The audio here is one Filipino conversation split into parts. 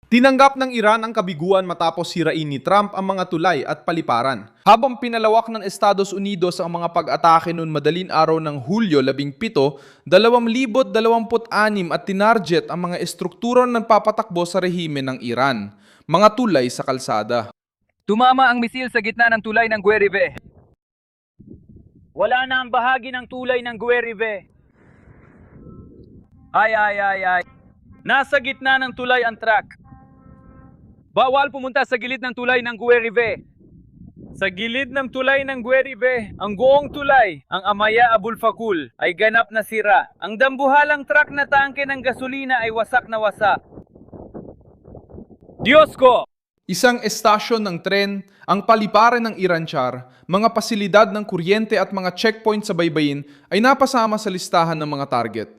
Tinanggap ng Iran ang kabiguan matapos sirain ni Trump ang mga tulay at paliparan. Habang pinalawak ng Estados Unidos ang mga pag-atake noon madaling araw ng Hulyo 17, 2026 at tinarget ang mga estrukturang nagpapatakbo sa rehime ng Iran, mga tulay sa kalsada. Tumama ang misil sa gitna ng tulay ng Guerive. Wala na ang bahagi ng tulay ng Guerive. Ay. Nasa gitna ng tulay ang truck. Bawal pumunta sa gilid ng tulay ng Guerive. Sa gilid ng tulay ng Guerive, ang buong tulay, ang Amaya Abul Fakul, ay ganap na sira. Ang dambuhalang truck na tangke ng gasolina ay wasak na wasak. Diyos ko! Isang estasyon ng tren, ang paliparan ng Iranchar, mga pasilidad ng kuryente at mga checkpoint sa baybayin ay napasama sa listahan ng mga target.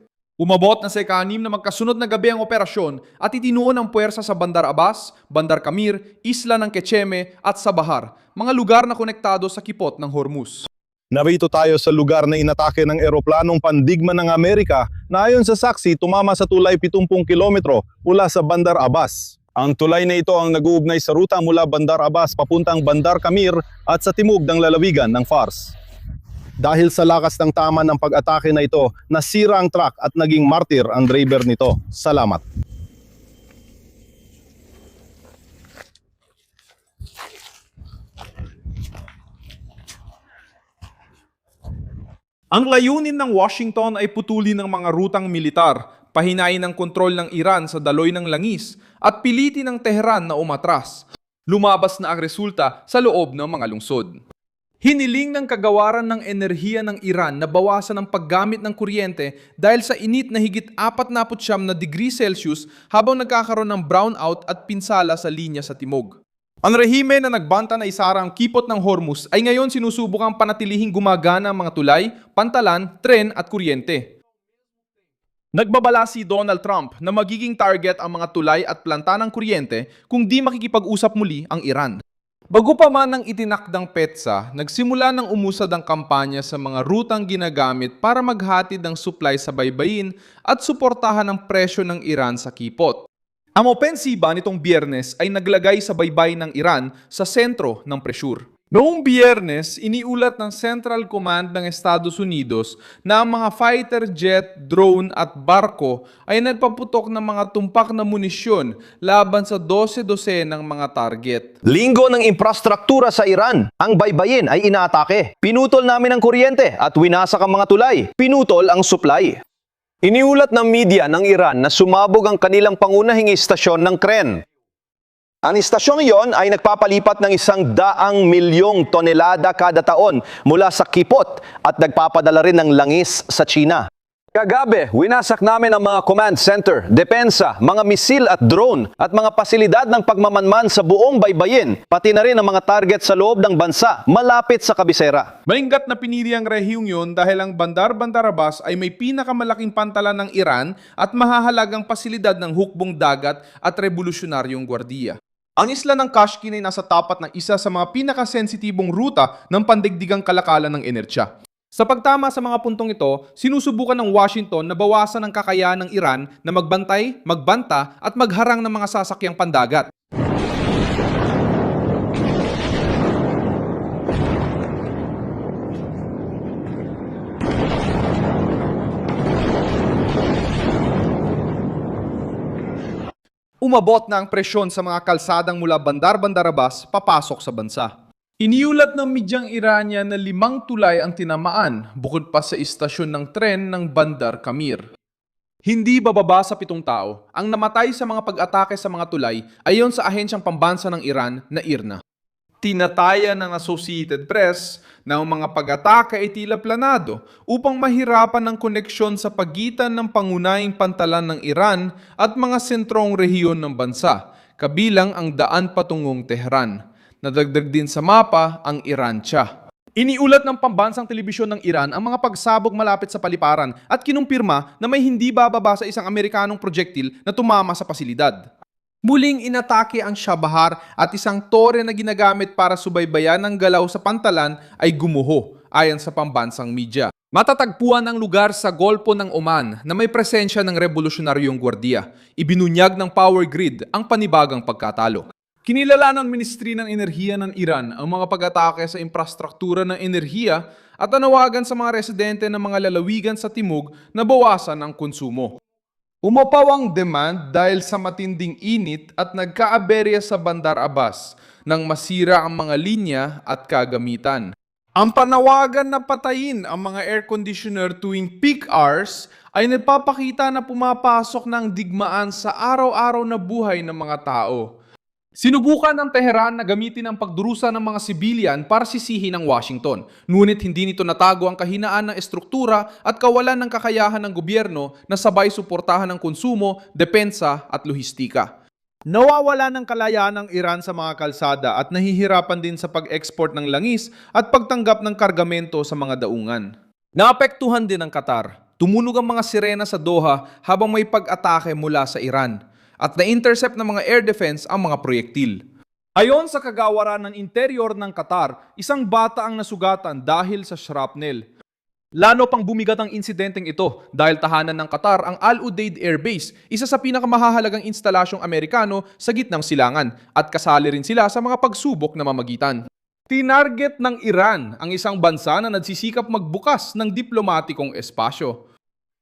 Umabot na sa ika-6 na magkasunod na gabi ang operasyon at itinuon ang puwersa sa Bandar Abbas, Bandar Kamir, Isla ng Kecheme at sa Bahar, mga lugar na konektado sa kipot ng Hormuz. Narito tayo sa lugar na inatake ng eroplanong pandigma ng Amerika na ayon sa saksi tumama sa tulay 70 kilometro mula sa Bandar Abbas. Ang tulay na ito ang nag-uugnay sa ruta mula Bandar Abbas papuntang Bandar Kamir at sa timog ng lalawigan ng Fars. Dahil sa lakas ng tama ng pag-atake na ito, nasira ang truck at naging martir ang driver nito. Salamat. Ang layunin ng Washington ay putulin ang mga rutang militar, pahinain ang kontrol ng Iran sa daloy ng langis at pilitin ng Tehran na umatras. Lumabas na ang resulta sa loob ng mga lungsod. Hiniling ng kagawaran ng enerhiya ng Iran na bawasan ang paggamit ng kuryente dahil sa init na higit 49 na degree Celsius habang nagkakaroon ng brownout at pinsala sa linya sa timog. Ang rehime na nagbanta na isara ang kipot ng Hormuz ay ngayon sinusubukang panatilihing gumagana ang mga tulay, pantalan, tren at kuryente. Nagbabala si Donald Trump na magiging target ang mga tulay at planta ng kuryente kung di makikipag-usap muli ang Iran. Bago pa man ang itinakdang petsa, nagsimula ng umusad ang kampanya sa mga rutang ginagamit para maghatid ng supply sa baybayin at suportahan ang presyo ng Iran sa kipot. Ang opensiba nitong Biyernes ay naglagay sa baybayin ng Iran sa sentro ng presyur. Noong Biyernes, iniulat ng Central Command ng Estados Unidos na ang mga fighter jet, drone at barko ay nagpaputok ng mga tumpak na munisyon laban sa 12 ng mga target. Linggo ng infrastruktura sa Iran, ang baybayin ay inaatake. Pinutol namin ang kuryente at winasak ang mga tulay. Pinutol ang supply. Iniulat ng media ng Iran na sumabog ang kanilang pangunahing istasyon ng tren. Ang istasyong iyon ay nagpapalipat ng 100 milyong tonelada kada taon mula sa kipot at nagpapadala rin ng langis sa China. Kagabi, winasak namin ang mga command center, depensa, mga misil at drone at mga pasilidad ng pagmamanman sa buong baybayin, pati na rin ang mga target sa loob ng bansa, malapit sa kabisera. Maingat na pinili ang rehiyong yun dahil ang Bandar Abbas ay may pinakamalaking pantalan ng Iran at mahahalagang pasilidad ng hukbong dagat at revolusyonaryong gwardiya. Ang isla ng Kashkin ay nasa tapat ng isa sa mga pinakasensitibong ruta ng pandigdigang kalakalan ng enerhiya. Sa pagtama sa mga puntong ito, sinusubukan ng Washington na bawasan ang kakayahan ng Iran na magbantay, magbanta at magharang ng mga sasakyang pandagat. Umabot na ang presyon sa mga kalsadang mula Bandar Abbas papasok sa bansa. Iniulat ng medyang Iranian na 5 tulay ang tinamaan bukod pa sa istasyon ng tren ng Bandar Kamir. Hindi bababa sa 7 tao. Ang namatay sa mga pag-atake sa mga tulay ayon sa ahensyang pambansa ng Iran na IRNA. Tinataya ng Associated Press na ang mga pag-atake ay tila planado upang mahirapan ang koneksyon sa pagitan ng pangunahing pantalan ng Iran at mga sentrong rehiyon ng bansa, kabilang ang daan patungong Tehran. Nadagdag din sa mapa ang Irancha. Iniulat ng pambansang telebisyon ng Iran ang mga pagsabog malapit sa paliparan at kinumpirma na may hindi bababa sa isang Amerikanong projektil na tumama sa pasilidad. Muling inatake ang Shabahar at isang tore na ginagamit para subaybayan ng galaw sa pantalan ay gumuho ayon sa pambansang media. Matatagpuan ang lugar sa Golpo ng Oman na may presensya ng revolusyonaryong gwardiya. Ibinunyag ng power grid ang panibagang pagkatalo. Kinilala ng Ministry ng Enerhiya ng Iran ang mga pag-atake sa infrastruktura ng enerhiya at anawagan sa mga residente ng mga lalawigan sa timog na bawasan ang konsumo. Umapaw ang demand dahil sa matinding init at nagkaaberya sa Bandar Abbas nang masira ang mga linya at kagamitan. Ang panawagan na patayin ang mga air conditioner tuwing peak hours ay nagpapakita na pumapasok ng digmaan sa araw-araw na buhay ng mga tao. Sinubukan ng Tehran na gamitin ang pagdurusa ng mga sibilyan para sisihin ang Washington, ngunit hindi nito natago ang kahinaan ng estruktura at kawalan ng kakayahan ng gobyerno na sabay suportahan ang konsumo, depensa at lohistika. Nawawala ng kalayaan ng Iran sa mga kalsada at nahihirapan din sa pag-export ng langis at pagtanggap ng kargamento sa mga daungan. Naapektuhan din ang Qatar. Tumunog ang mga sirena sa Doha habang may pag-atake mula sa Iran at na-intercept ng mga air defense ang mga proyektil. Ayon sa kagawaran ng interior ng Qatar, isang bata ang nasugatan dahil sa shrapnel. Lalo pang bumigat ang insidenteng ito dahil tahanan ng Qatar ang Al Udeid Air Base, isa sa pinakamahalagang instalasyong Amerikano sa gitnang silangan at kasali rin sila sa mga pagsubok na mamagitan. Tinarget ng Iran ang isang bansa na nagsisikap magbukas ng diplomatikong espasyo.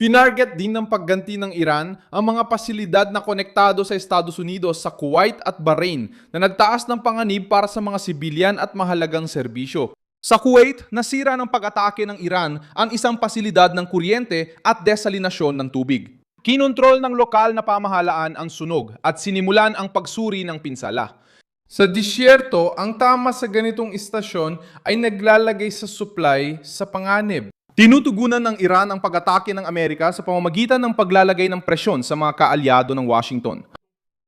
Pinarget din ng pagganti ng Iran ang mga pasilidad na konektado sa Estados Unidos sa Kuwait at Bahrain na nagtaas ng panganib para sa mga sibilyan at mahalagang serbisyo. Sa Kuwait, nasira ng pag-atake ng Iran ang isang pasilidad ng kuryente at desalinasyon ng tubig. Kinontrol ng lokal na pamahalaan ang sunog at sinimulan ang pagsuri ng pinsala. Sa disyerto, ang tama sa ganitong istasyon ay naglalagay sa supply sa panganib. Tinutugunan ng Iran ang pag-atake ng Amerika sa pamamagitan ng paglalagay ng presyon sa mga kaalyado ng Washington.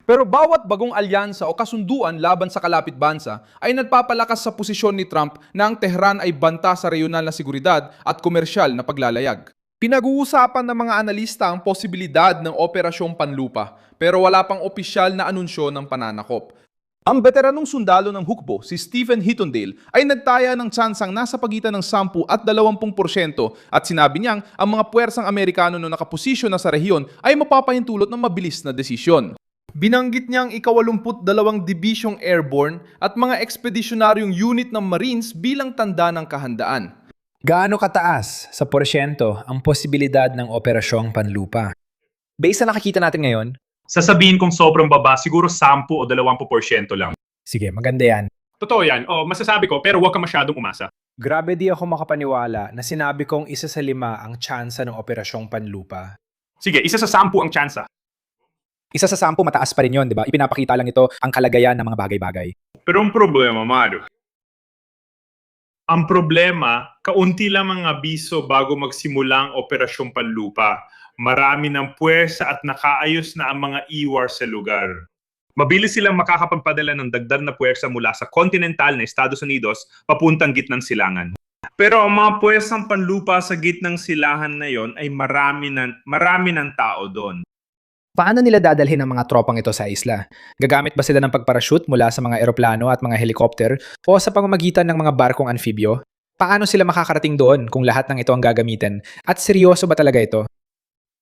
Pero bawat bagong alyansa o kasunduan laban sa kalapit bansa ay nagpapalakas sa posisyon ni Trump na ang Tehran ay banta sa reyonal na seguridad at komersyal na paglalayag. Pinag-uusapan ng mga analista ang posibilidad ng operasyong panlupa pero wala pang opisyal na anunsyo ng pananakop. Ang veteranong sundalo ng hukbo, si Stephen Hittondale, ay nagtaya ng tsansang nasa pagitan ng 10 at 20% at sinabi niyang ang mga puwersang Amerikano na nakaposisyon na sa rehiyon ay mapapahintulot ng mabilis na desisyon. Binanggit niyang ika-82 Dibisyong Airborne at mga ekspedisyonaryong unit ng Marines bilang tanda ng kahandaan. Gaano kataas sa porsyento ang posibilidad ng operasyong panlupa? Based sa nakikita natin ngayon, Sasabihin kong sobrang baba, siguro 10 o 20% lang. sige, maganda yan. Totoo yan. Masasabi ko, pero huwag ka masyadong umasa. Grabe di ako makapaniwala na sinabi kong 1 sa 5 ang tsansa ng operasyong panlupa. Sige, 1 sa 10 ang tsansa. 1 sa 10 mataas pa rin yun, di ba? Ipinapakita lang ito ang kalagayan ng mga bagay-bagay. Pero ang problema, Mario. Ang problema, kaunti lang ang abiso bago magsimula ang operasyong panlupa. Marami ng puwersa at nakaayos na ang mga iwar sa lugar. Mabilis silang makakapagpadala ng dagdag na puwersa mula sa kontinental na Estados Unidos papuntang gitnang silangan. Pero ang mga puwersang panlupa sa gitnang silangan na yon ay marami ng tao doon. Paano nila dadalhin ang mga tropang ito sa isla? Gagamit ba sila ng pagparachute mula sa mga eroplano at mga helicopter o sa pamamagitan ng mga barkong amphibyo? Paano sila makakarating doon kung lahat ng ito ang gagamitin? At seryoso ba talaga ito?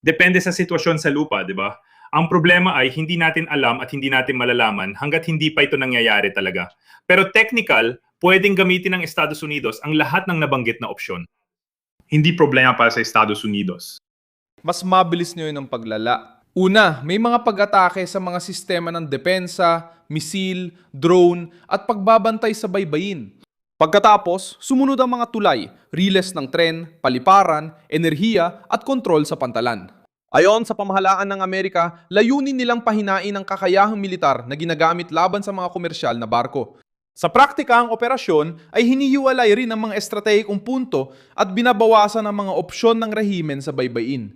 Depende sa sitwasyon sa lupa, di ba? Ang problema ay hindi natin alam at hindi natin malalaman hanggat hindi pa ito nangyayari talaga. Pero technical, pwedeng gamitin ng Estados Unidos ang lahat ng nabanggit na opsyon. Hindi problema para sa Estados Unidos. Mas mabilis nyo yun ang paglala. Una, may mga pag-atake sa mga sistema ng depensa, misil, drone, at pagbabantay sa baybayin. Pagkatapos, sumunod ang mga tulay, riles ng tren, paliparan, enerhiya, at kontrol sa pantalan. Ayon sa pamahalaan ng Amerika, layunin nilang pahinain ang kakayahang militar na ginagamit laban sa mga komersyal na barko. Sa praktika, ang operasyon ay hinihiwalay rin ang mga estratehikong punto at binabawasan ang mga opsyon ng rehimen sa baybayin.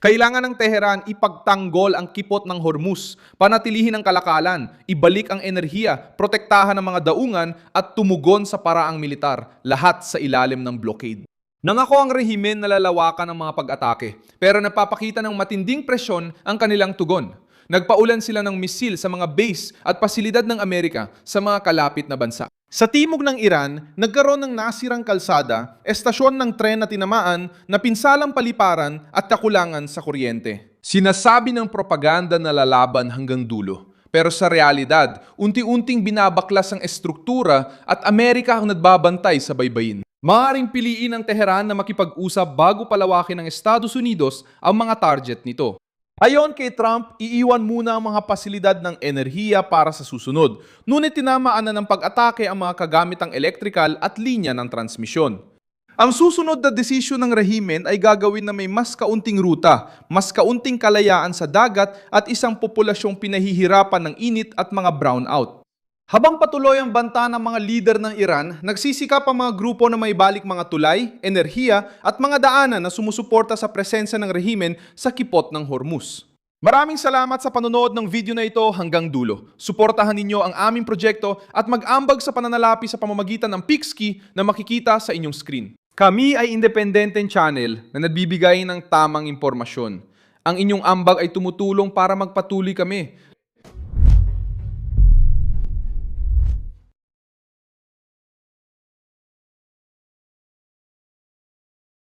Kailangan ng Tehran ipagtanggol ang kipot ng Hormuz, panatilihin ang kalakalan, ibalik ang enerhiya, protektahan ang mga daungan at tumugon sa paraang militar, lahat sa ilalim ng blockade. Nangako ang rehimen na lalawakan ang mga pag-atake, pero napapakita ng matinding presyon ang kanilang tugon. Nagpaulan sila ng misil sa mga base at pasilidad ng Amerika sa mga kalapit na bansa. Sa timog ng Iran, nagkaroon ng nasirang kalsada, estasyon ng tren na tinamaan, napinsalang paliparan at kakulangan sa kuryente. Sinasabi ng propaganda na lalaban hanggang dulo. Pero sa realidad, unti-unting binabaklas ang estruktura at Amerika ang nagbabantay sa baybayin. Maaaring piliin ng Tehran na makipag-usap bago palawakin ng Estados Unidos ang mga target nito. Ayon kay Trump, iiwan muna ang mga pasilidad ng enerhiya para sa susunod. Ngunit tinamaan na ng pag-atake ang mga kagamitang elektrikal at linya ng transmisyon. Ang susunod na desisyon ng rehimen ay gagawin na may mas kaunting ruta, mas kaunting kalayaan sa dagat at isang populasyong pinahihirapan ng init at mga brownout. Habang patuloy ang banta ng mga lider ng Iran, nagsisikap ang mga grupo na may balik mga tulay, enerhiya at mga daanan na sumusuporta sa presensya ng rehimen sa kipot ng Hormuz. Maraming salamat sa panonood ng video na ito hanggang dulo. Suportahan ninyo ang aming proyekto at mag-ambag sa pananalapi sa pamamagitan ng Pixkey na makikita sa inyong screen. Kami ay independenteng channel na nagbibigay ng tamang impormasyon. Ang inyong ambag ay tumutulong para magpatuloy kami.